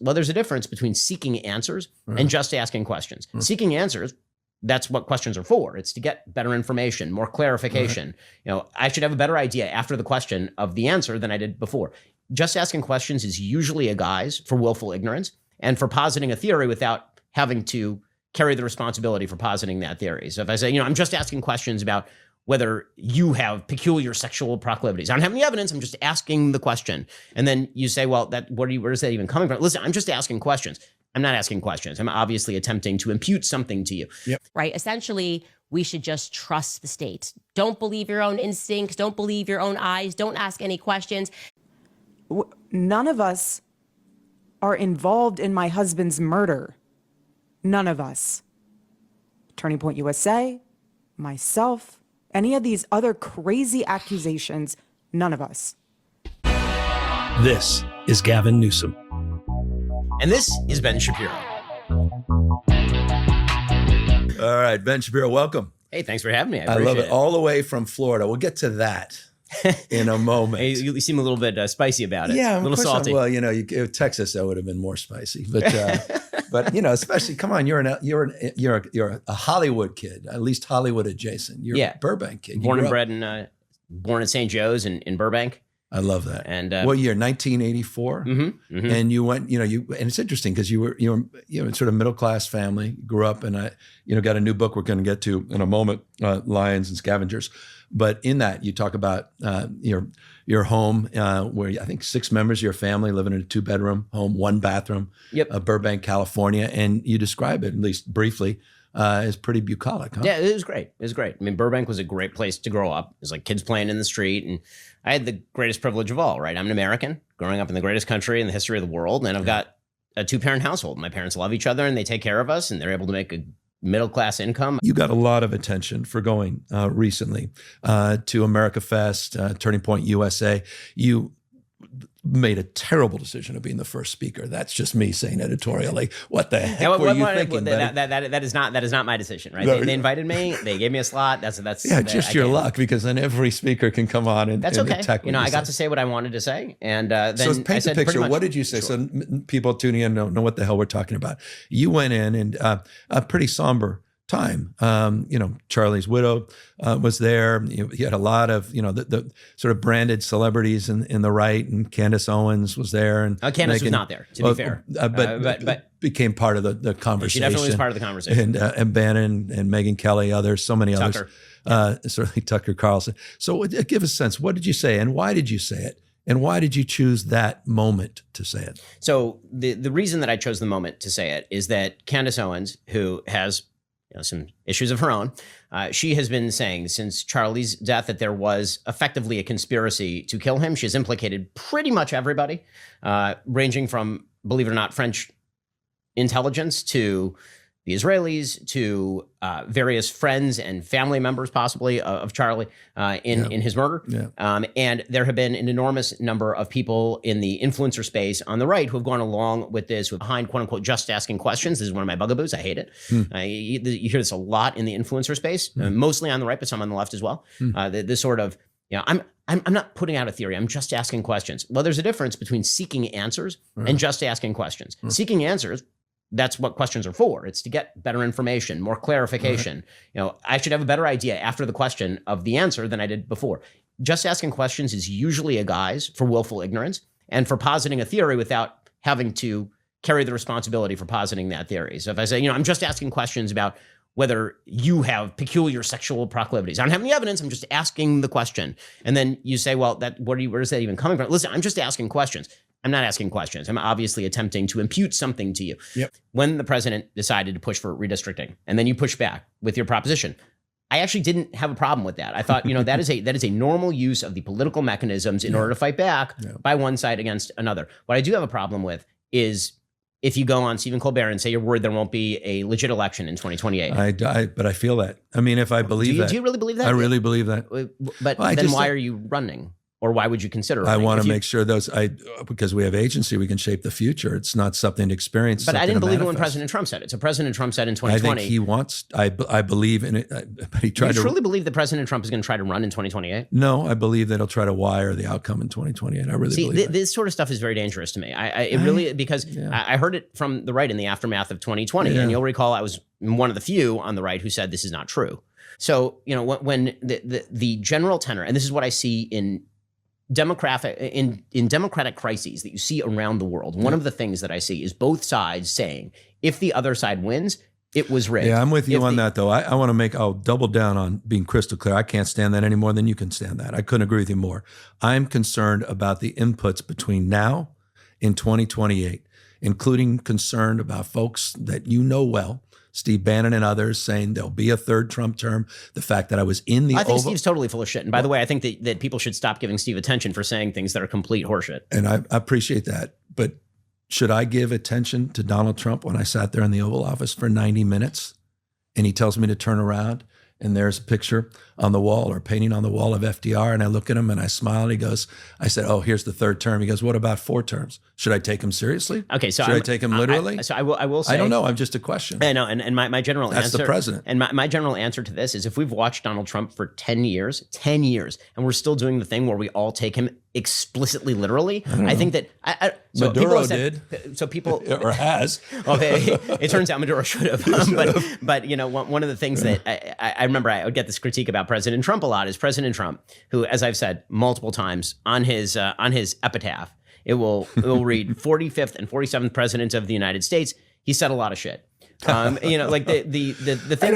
Well, there's a difference between seeking answers and just asking questions. Seeking answers, that's what questions are for. It's to get better information, more clarification. I should have a better idea after the question of the answer than I did before. Just asking questions is usually a guise for willful ignorance and for positing a theory without having to carry the responsibility for positing that theory. So if I say, I'm just asking questions about whether you have peculiar sexual proclivities. I don't have any evidence. I'm just asking the question. And then you say, well, where is that even coming from? Listen, I'm just asking questions. I'm not asking questions. I'm obviously attempting to impute something to you. Yep. Right. Essentially, we should just trust the state. Don't believe your own instincts. Don't believe your own eyes. Don't ask any questions. None of us are involved in my husband's murder. None of us. Turning Point USA, myself, any of these other crazy accusations, none of us. This is Gavin Newsom. And this is Ben Shapiro. All right, Ben Shapiro, welcome. Hey, thanks for having me. I love it. All the way from Florida. We'll get to that in a moment. Hey, you seem a little bit spicy about it. Yeah, a little salty. Well, Texas, that would have been more spicy. But especially, come on, you're a Hollywood kid, at least Hollywood adjacent. You're a Burbank kid. Born and bred born in St. Joe's in Burbank. I love that. And what year? 1984. And you went. And it's interesting because you were sort of middle class family. Grew up, and got a new book we're going to get to in a moment. Lions and Scavengers. But in that, you talk about your home, where I think 6 members of your family living in a 2-bedroom home, 1 bathroom, Burbank, California, and you describe it, at least briefly, as pretty bucolic, huh? Yeah, it was great. It was great. I mean, Burbank was a great place to grow up. It was like kids playing in the street, and I had the greatest privilege of all, right? I'm an American, growing up in the greatest country in the history of the world, and I've got a 2-parent household. My parents love each other, and they take care of us, and they're able to make a middle-class income. You got a lot of attention for going recently to America Fest, Turning Point USA. You made a terrible decision of being the first speaker. That's just me saying editorially. What the heck were you thinking? That is not my decision, right? They invited me. They gave me a slot. That's just your luck, because then every speaker can come on and that's okay. attack. I got to say what I wanted to say, and then so paint the picture. What did you say? Sure. So people tuning in don't know what the hell we're talking about. You went in and a pretty somber time. Charlie's widow was there. You had a lot of, the sort of branded celebrities in the right, and Candace Owens was there. And Candace was not there, to be fair. But became part of the conversation. She definitely was part of the conversation. And Bannon and Megyn Kelly, others, so many others. Certainly Tucker Carlson. So give us a sense. What did you say, and why did you say it? And why did you choose that moment to say it? So the reason that I chose the moment to say it is that Candace Owens, who has some issues of her own. She has been saying since Charlie's death that there was effectively a conspiracy to kill him. She has implicated pretty much everybody, ranging from, believe it or not, French intelligence to the Israelis to various friends and family members, possibly, of Charlie in his murder. Yeah. And there have been an enormous number of people in the influencer space on the right who have gone along with this, who are behind, quote unquote, just asking questions. This is one of my bugaboos. I hate it. You hear this a lot in the influencer space, mostly on the right, but some on the left as well. This sort of, I'm not putting out a theory. I'm just asking questions. Well, there's a difference between seeking answers and just asking questions. Seeking answers, that's what questions are for. It's to get better information, more clarification. I should have a better idea after the question of the answer than I did before. Just asking questions is usually a guise for willful ignorance and for positing a theory without having to carry the responsibility for positing that theory. So if I say, I'm just asking questions about whether you have peculiar sexual proclivities. I don't have any evidence. I'm just asking the question. And then you say, well, where is that even coming from? Listen, I'm just asking questions. I'm not asking questions. I'm obviously attempting to impute something to you. Yep. When the president decided to push for redistricting, and then you push back with your proposition, I actually didn't have a problem with that. I thought, that is a normal use of the political mechanisms in order to fight back by one side against another. What I do have a problem with is if you go on Stephen Colbert and say you're worried there won't be a legit election in 2028. But I feel that. I mean, if I believe that. Do you really believe that? I really believe that. But then why are you running? Or why would you consider I running? want If to you- make sure because we have agency, we can shape the future. It's not something to experience. But I something didn't to believe it when manifest. President Trump said it. So President Trump said in I 2020. think he wants, I believe in it, but he Do tried you to. truly believe that President Trump is going to try to run in 2028? No, I believe that he'll try to wire the outcome in 2028. I really See, believe that. this sort of stuff is very dangerous to me. It really, because I heard it from the right in the aftermath of 2020. Yeah. And you'll recall I was one of the few on the right who said this is not true. So, when the general tenor, and this is what I see in democratic crises that you see around the world, one of the things that I see is both sides saying, if the other side wins, it was rigged. Yeah, I'm with you If on the- that, though. I'll double down on being crystal clear. I can't stand that any more than you can stand that. I couldn't agree with you more. I'm concerned about the inputs between now and 2028, including concerned about folks that you know well, Steve Bannon and others, saying there'll be a third Trump term. The fact that I was in the I think Oval, Steve's totally full of shit. And by the way, I think that people should stop giving Steve attention for saying things that are complete horseshit. and I appreciate that. But should I give attention to Donald Trump when I sat there in the Oval Office for 90 minutes and he tells me to turn around and there's a picture on the wall or painting on the wall of FDR, and I look at him and I smile and I said, oh, here's the third term. He goes, what about 4 terms? Should I take him seriously? Okay, so should I take him literally? I will say. I don't know. I'm just a question. I know, and my general That's answer. the president. And my general answer to this is, if we've watched Donald Trump for 10 years, and we're still doing the thing where we all take him explicitly literally, I think that so people Maduro have said, So people or has. Okay, it turns out Maduro should have. But one of the things that I remember I would get this critique about President Trump a lot is President Trump, who, as I've said multiple times, on his epitaph, it will read 45th and 47th presidents of the United States. He said a lot of shit. Like the thing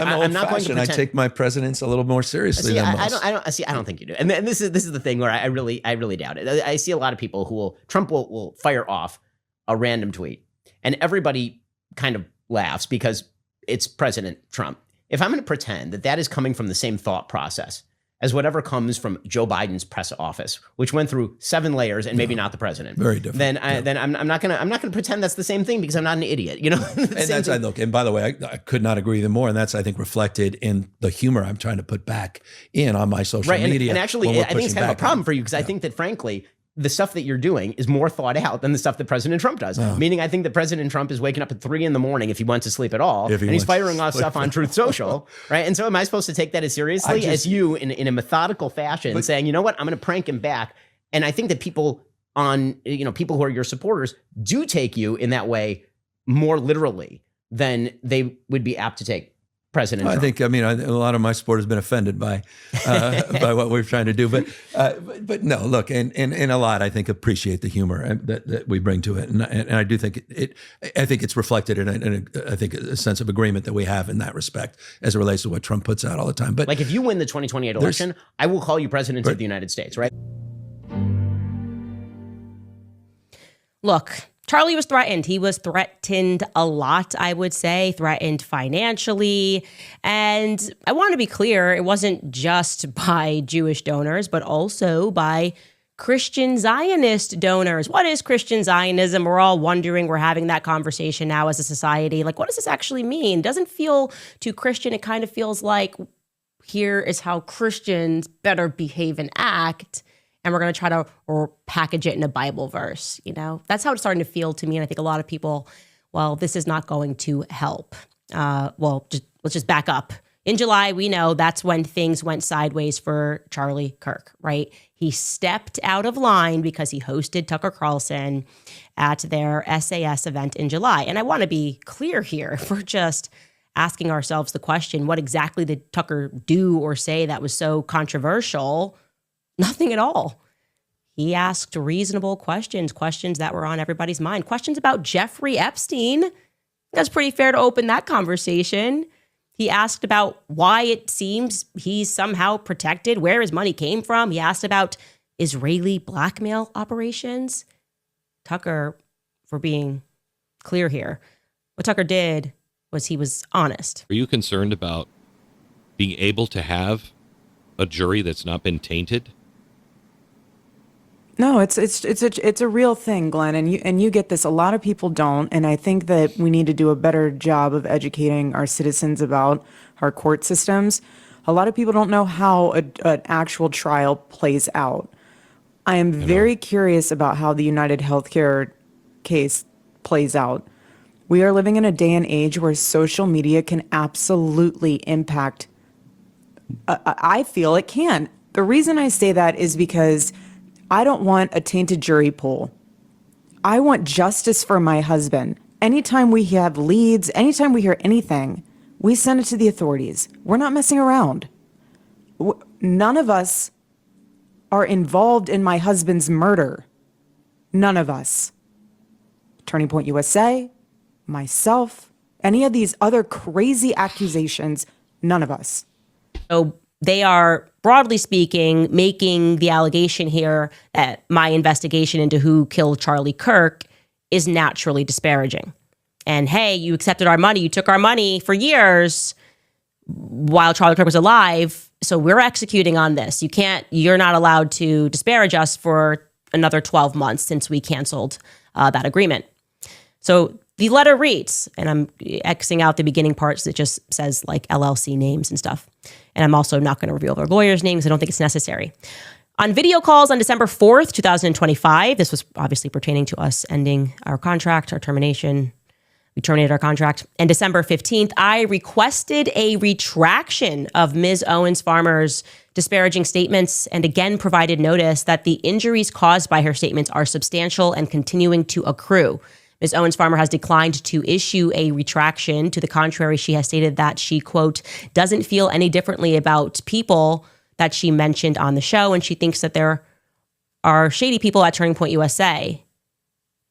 I'm not going to old-fashioned. I take my presidents a little more seriously than most. I don't think you do. And this is the thing where I really doubt it. I see a lot of people who Trump will fire off a random tweet, and everybody kind of laughs because it's President Trump. If I'm going to pretend that is coming from the same thought process as whatever comes from Joe Biden's press office, which went through 7 layers and maybe not the president, Very different. then I'm not gonna pretend that's the same thing, because I'm not an idiot. And that's look. And by the way, I could not agree with you more. And that's, I think, reflected in the humor I'm trying to put back in on my social media. And actually, when we're I think it's pushing kind of a back problem on it. for you, because I think that, frankly, the stuff that you're doing is more thought out than the stuff that President Trump does. Meaning, I think that President Trump is waking up at 3 a.m. if he went to sleep at all, and he's firing off stuff on Truth Social, right? And so, am I supposed to take that as seriously as you, in a methodical fashion, saying, you know what, I'm going to prank him back? And I think that people who are your supporters do take you in that way more literally than they would be apt to take President Trump. A lot of my support has been offended by what we're trying to do, but no, look, and a lot, I think, appreciate the humor that we bring to it, and I do think I think it's reflected in a sense of agreement that we have in that respect as it relates to what Trump puts out all the time. But like, if you win the 2028 election, I will call you president of the United States, right? Look, Charlie was threatened. He was threatened a lot, I would say, threatened financially. And I want to be clear, it wasn't just by Jewish donors, but also by Christian Zionist donors. What is Christian Zionism? We're all wondering. We're having that conversation now as a society. Like, what does this actually mean? Doesn't feel too Christian. It kind of feels like, here is how Christians better behave and act, and we're going to try to package it in a Bible verse. That's how it's starting to feel to me. And I think a lot of people, well, this is not going to help. Let's just back up. In July, we know that's when things went sideways for Charlie Kirk, right? He stepped out of line because he hosted Tucker Carlson at their SAS event in July. And I want to be clear here. If we're just asking ourselves the question, what exactly did Tucker do or say that was so controversial? Nothing at all. He asked reasonable questions that were on everybody's mind, questions about Jeffrey Epstein. That's pretty fair to open that conversation. He asked about why it seems he's somehow protected, where his money came from. He asked about Israeli blackmail operations. Tucker, for being clear here, what Tucker did was he was honest. Are you concerned about being able to have a jury that's not been tainted? No, it's a real thing, Glenn, and you get this. A lot of people don't, and I think that we need to do a better job of educating our citizens about our court systems. A lot of people don't know how an actual trial plays out. I am very curious about how the United Healthcare case plays out. We are living in a day and age where social media can absolutely impact. I feel it can. The reason I say that is because I don't want a tainted jury pool. I want justice for my husband. Anytime we have leads, anytime we hear anything, we send it to the authorities. We're not messing around. None of us are involved in my husband's murder. None of us. Turning Point USA, myself, any of these other crazy accusations, none of us. So they are, broadly speaking, making the allegation here that my investigation into who killed Charlie Kirk is naturally disparaging. And hey, you accepted our money, you took our money for years while Charlie Kirk was alive, so we're executing on this. You're not allowed to disparage us for another 12 months since we canceled that agreement. So the letter reads, and I'm Xing out the beginning parts that just says like LLC names and stuff. And I'm also not going to reveal their lawyers' names. I don't think it's necessary. On video calls on December 4th, 2025, this was obviously pertaining to us ending our contract, our termination. We terminated our contract. And December 15th, I requested a retraction of Ms. Owens-Farmer's disparaging statements and again provided notice that the injuries caused by her statements are substantial and continuing to accrue. Ms. Owens-Farmer has declined to issue a retraction. To the contrary, she has stated that she, quote, doesn't feel any differently about people that she mentioned on the show, and she thinks that there are shady people at Turning Point USA.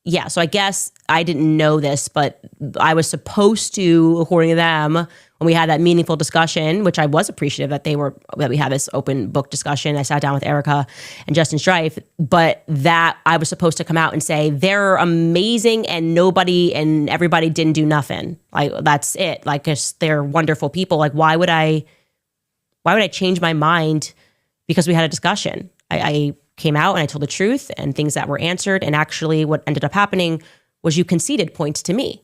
Yeah, so I guess I didn't know this, but I was supposed to, according to them, when we had that meaningful discussion, which I was appreciative that we had this open book discussion. I sat down with Erica and Justin Strife, but that I was supposed to come out and say they're amazing and nobody and everybody didn't do nothing. Like that's it. Like they're wonderful people. Like why would I change my mind because we had a discussion? I came out and I told the truth and things that were answered. And actually what ended up happening was you conceded points to me.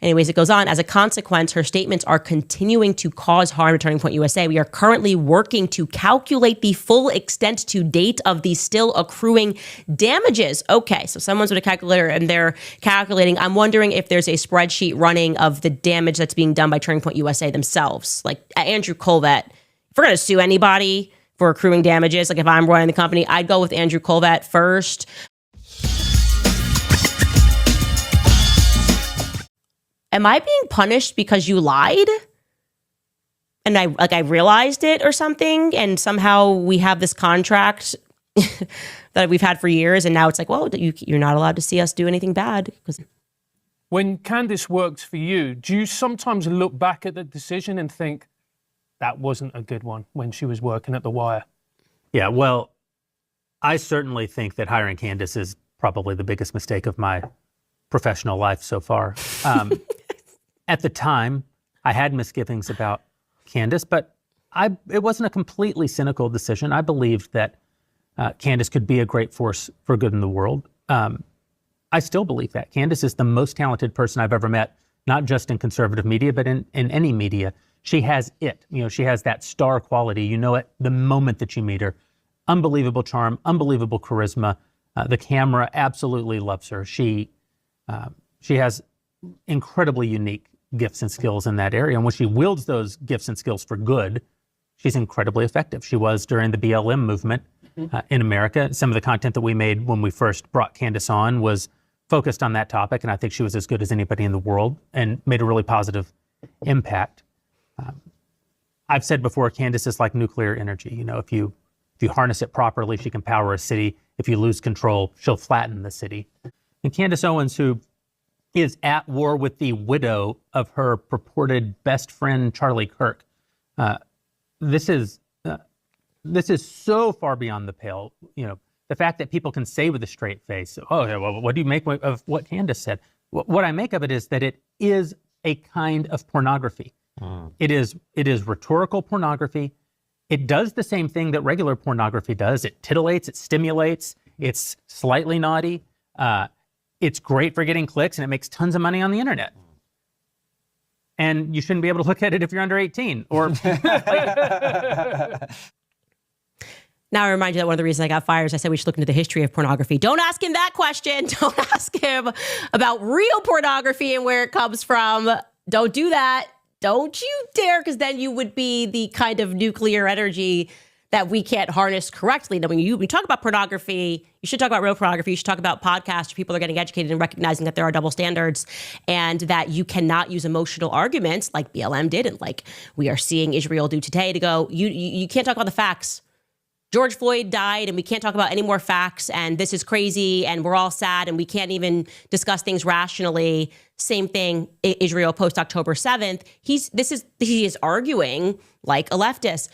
Anyways, it goes on. As a consequence, her statements are continuing to cause harm to Turning Point USA. We are currently working to calculate the full extent to date of the still accruing damages. Okay, so someone's with a calculator and they're calculating. I'm wondering if there's a spreadsheet running of the damage that's being done by Turning Point USA themselves. Like Andrew Colvett, if we're going to sue anybody for accruing damages, like if I'm running the company, I'd go with Andrew Colvett first. Am I being punished because you lied? And I realized it or something, and somehow we have this contract that we've had for years, and now it's like, well, you're not allowed to see us do anything bad. When Candace works for you, do you sometimes look back at the decision and think, that wasn't a good one when she was working at The Wire? Yeah, well, I certainly think that hiring Candace is probably the biggest mistake of my professional life so far. At the time, I had misgivings about Candace, but it wasn't a completely cynical decision. I believed that Candace could be a great force for good in the world. I still believe that. Candace is the most talented person I've ever met, not just in conservative media, but in any media. She has it. She has that star quality. You know it the moment that you meet her. Unbelievable charm, unbelievable charisma. The camera absolutely loves her. She has incredibly unique gifts and skills in that area. And when she wields those gifts and skills for good, she's incredibly effective. She was during the BLM movement in America. Some of the content that we made when we first brought Candace on was focused on that topic. And I think she was as good as anybody in the world and made a really positive impact. I've said before, Candace is like nuclear energy. If you harness it properly, she can power a city. If you lose control, she'll flatten the city. And Candace Owens, who is at war with the widow of her purported best friend, Charlie Kirk. This is so far beyond the pale. The fact that people can say with a straight face, "Oh, yeah, well, what do you make of what Candace said?" What I make of it is that it is a kind of pornography. It is rhetorical pornography. It does the same thing that regular pornography does. It titillates, it stimulates, it's slightly naughty. It's great for getting clicks, and it makes tons of money on the internet. And you shouldn't be able to look at it if you're under 18. Or Now I remind you that one of the reasons I got fired is I said we should look into the history of pornography. Don't ask him that question. Don't ask him about real pornography and where it comes from. Don't do that. Don't you dare, because then you would be the kind of nuclear energy that we can't harness correctly. Now, when you talk about pornography, you should talk about real pornography. You should talk about podcasts where people are getting educated and recognizing that there are double standards and that you cannot use emotional arguments like BLM did and like we are seeing Israel do today to go, you can't talk about the facts. George Floyd died and we can't talk about any more facts and this is crazy and we're all sad and we can't even discuss things rationally. Same thing, Israel post October 7th. He is arguing like a leftist.